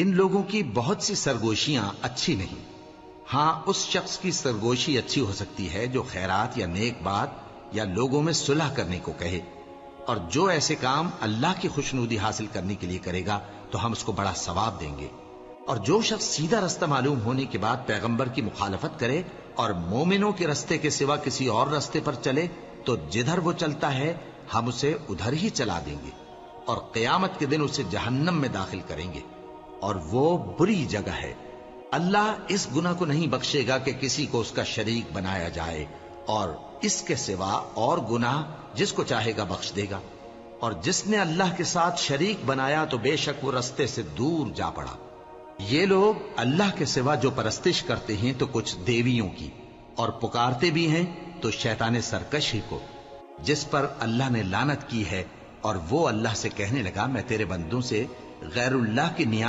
ان لوگوں کی بہت سی سرگوشیاں اچھی نہیں. ہاں اس شخص کی سرگوشی اچھی ہو سکتی ہے جو خیرات یا نیک بات یا لوگوں میں صلح کرنے کو کہے، اور جو ایسے کام اللہ کی خوشنودی حاصل کرنے کے لیے کرے گا تو ہم اس کو بڑا ثواب دیں گے. اور جو شخص سیدھا رستہ معلوم ہونے کے بعد پیغمبر کی مخالفت کرے اور مومنوں کے رستے کے سوا کسی اور رستے پر چلے تو جدھر وہ چلتا ہے ہم اسے ادھر ہی چلا دیں گے، اور قیامت کے دن اسے جہنم میں داخل کریں گے، اور وہ بری جگہ ہے. اللہ اس گناہ کو نہیں بخشے گا کہ کسی کو اس کا شریک بنایا جائے، اور اس کے سوا اور گناہ جس کو چاہے گا بخش دے گا. اور جس نے اللہ کے ساتھ شریک بنایا تو بے شک وہ رستے سے دور جا پڑا. یہ لوگ اللہ کے سوا جو پرستش کرتے ہیں تو کچھ دیویوں کی، اور پکارتے بھی ہیں تو شیطان سرکش ہی کو، جس پر اللہ نے لعنت کی ہے. اور وہ اللہ سے کہنے لگا میں تیرے بندوں سے غیر اللہ کی